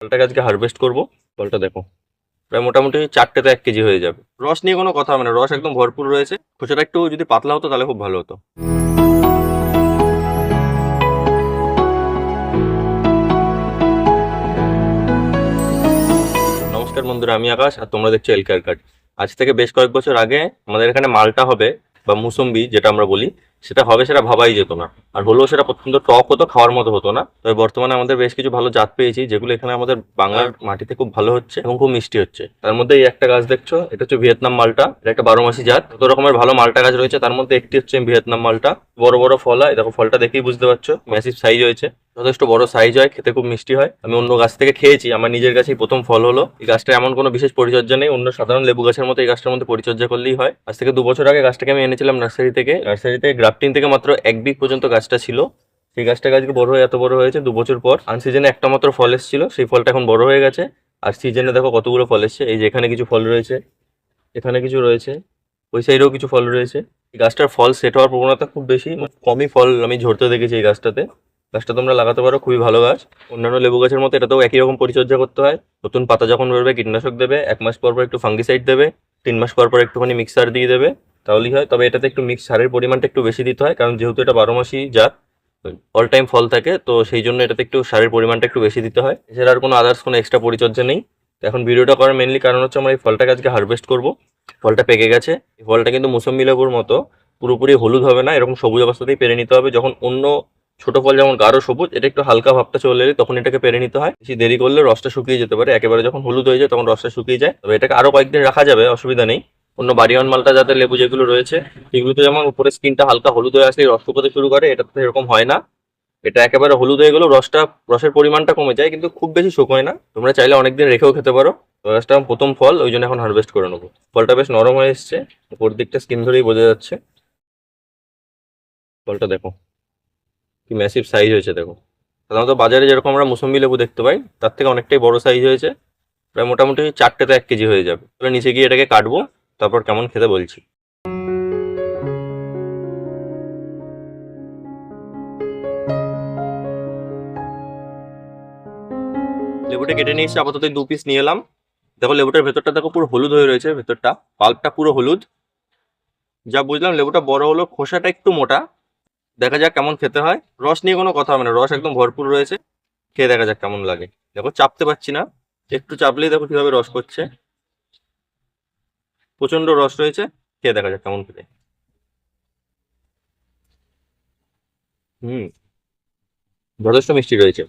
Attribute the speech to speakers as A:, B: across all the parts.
A: ফলটাকে আজকে হারভেস্ট করবো। ফলটা দেখো, প্রায় মোটামুটি 4টেতে 1 কেজি হয়ে যাবে। রস নিয়ে কোনো কথা হবে না, রস একদম ভরপুর রয়েছে। খোসাটা একটু যদি পাতলা হতো তাহলে খুব ভালো হতো। নমস্কার বন্ধুরা, আমি আকাশ আর তোমরা দেখছো এলকার কাট। আজ থেকে বেশ কয়েক বছর আগে আমাদের এখানে মালটা হবে বা মুসম্বি যেটা আমরা বলি, সেটা হবে সেটা ভাবাই যেত না। আর হলেও সেটা প্রচন্ড টক হতো, খাওয়ার মতো হতো না। তবে বর্তমানে আমাদের বেশ কিছু ভালো জাত পেয়েছি, যেগুলো এখানে আমাদের বাংলার মাটিতে খুব ভালো হচ্ছে এবং খুব মিষ্টি হচ্ছে। তার মধ্যে এই একটা গাছ দেখছো, এটা হচ্ছে ভিয়েতনাম মালটা। এটা একটা 12 মাসি জাত। কত রকমের ভালো মালটা গাছ রয়েছে, তার মধ্যে একটি হচ্ছে ভিয়েতনাম মালটা। বড় বড় ফল হয়, দেখো ফলটা দেখেই বুঝতে পারছো, ম্যাসিভ সাইজ হয়েছে। যথেষ্ট বড় সাইজ হয়, খেতে খুব মিষ্টি হয়। আমি অন্য গাছ থেকে খেয়েছি, আমার নিজের গাছেই প্রথম ফল হলো। এই গাছটা এমন কোনো বিশেষ পরিচর্যা নেই, অন্য সাধারণ লেবু গাছের মতো এই গাছটার মধ্যে পরিচর্যা করলেই হয়। আজ থেকে 2 বছর আগে গাছটাকে আমি এনেছিলাম নার্সারি থেকে। নার্সারিতে গ্রাফটিং থেকে মাত্র 1 বিঘ পর্যন্ত গাছটা ছিল। সেই গাছটা আজকে বড় হয়ে এত বড় হয়েছে 2 বছর পর। আনসিজনে একটা মাত্র ফল এসেছিল, সেই ফলটা এখন বড় হয়ে গেছে। আর সিজনে দেখো কতগুলো ফল এসছে। এই যে এখানে কিছু ফল রয়েছে, এখানে কিছু রয়েছে, ওই সাইডেও কিছু ফল রয়েছে। এই গাছটার ফল সেট হওয়ার প্রবণতা খুব বেশি, কমই ফল আমি ঝরতে দেখেছি এই গাছটাতে। গাছটা তোমরা লাগাতে পারো, খুবই ভালো গাছ। অন্যান্য লেবু গাছের মতো এটাতেও একই রকম পরিচর্যা করতে হয়। নতুন পাতা যখন বেরোবে কীটনাশক দেবে, 1 মাস পর পর একটু ফাঙ্গিসাইড দেবে, 3 মাস পর পর একটুখানি মিক্সার দিয়ে দেবে, তাহলেই হয়। তবে এটাতে একটু মিক্স সারের পরিমাণটা একটু বেশি দিতে হয়, কারণ যেহেতু এটা 12 মাসি জাত, অল টাইম ফল থাকে, তো সেই জন্য এটাতে একটু সারের পরিমাণটা একটু বেশি দিতে হয়। এছাড়া আর কোনো আদার্স কোনো এক্সট্রা পরিচর্যা নেই। তো এখন ভিডিওটা করার মেনলি কারণ হচ্ছে আমরা এই ফলটাকে আজকে হারভেস্ট করব। ফলটা পেকে গেছে। এই ফলটা কিন্তু মুসম্বি লেবুর মতো পুরোপুরি হলুদ হবে না, এরকম সবুজ অবস্থাতেই পেরে নিতে হবে। যখন অন্য ছোট ফল যেমন গাঢ় সবুজ, এটা একটু হালকা ভাবটা চলে এলে তখন এটাকে পেরে নিতে হয়। বেশি দেরি করলে রসটা শুকিয়ে যেতে পারে। একেবারে যখন হলুদ হয়ে যায় তখন রসটা শুকিয়ে যায়। তবে এটাকে আরো কয়েকদিন রাখা যাবে, অসুবিধা নেই। অন্য বাড়িওয়ান মালটা জাতের লেবু যেগুলো রয়েছে, সেগুলোতে যেমন উপরে স্কিনটা হালকা হলুদ হয়ে আসলে রস শুকোতে শুরু করে, এটা তো এরকম হয় না। এটা একেবারে হলুদ হয়ে গেলেও রসের পরিমাণটা কমে যায়, কিন্তু খুব বেশি শুকোয় না। তোমরা চাইলে অনেকদিন রেখেও খেতে পারো। তো গাছটা প্রথম ফল, ওই জন্য এখন হারভেস্ট করে নেবো। ফলটা বেশ নরম হয়ে এসছে, উপর দিকটা স্কিন ধরেই বোঝা যাচ্ছে। ফলটা দেখো কি ম্যাসিভ সাইজ হয়েছে, দেখো। সাধারণত বাজারে যেরকম আমরা মুসম্বি লেবু দেখতে পাই, তার থেকে অনেকটাই বড় সাইজ হয়েছে। প্রায় মোটামুটি 4টেতে 1 কেজি হয়ে যাবে। তাহলে নিচে গিয়ে এটাকে কাটবো, তারপর কেমন খেতে বলছি। লেবুটা কেটে নিয়ে এসে আপাতত 2 পিস নিয়ে এলাম। দেখো লেবুটার ভেতরটা দেখো পুরো হলুদ হয়ে রয়েছে, ভেতরটা পাল্পটা পুরো হলুদ। যা বুঝলাম লেবুটা বড় হলো, খোসাটা একটু মোটা। দেখা যাক কেমন খেতে হয়। রস নিয়ে কোনো কথা হবে না, রস একদম ভরপুর রয়েছে। খেয়ে দেখা যাক কেমন লাগে। দেখো চাপতে পারছি না, একটু চাপলেই দেখো কিভাবে রস করছে। প্রচন্ড রস রয়েছে। খেয়ে দেখা যাক কেমন খেতে। হুম, যথেষ্ট মিষ্টি রয়েছে।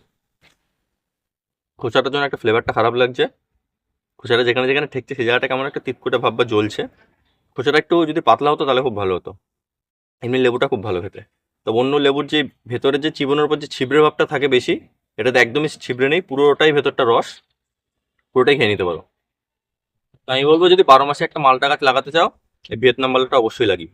A: খোসাটার জন্য একটা ফ্লেভারটা খারাপ লাগছে। খোসাটা যেখানে যেখানে ঠেকছে সেই জায়গাটা কেমন একটা তিতকুটে ভাব বা জ্বলছে। খোসাটা একটু যদি পাতলা হতো তাহলে খুব ভালো হতো। এমনি লেবুটা খুব ভালো খেতে। তো অন্য লেবুর যে ভেতরে যে চিবনের উপর যে ছিবড়ে ভাবটা থাকে বেশি, এটাতে একদমই ছিবড়ে নেই, পুরোটাই ভেতরটা রস। পুরোটাই খেয়ে নিতে পারো। তো আমি বলবো যদি 12 মাসে একটা মালটা গাছ লাগাতে চাও, এই ভিয়েতনাম মালটা অবশ্যই লাগিয়ে।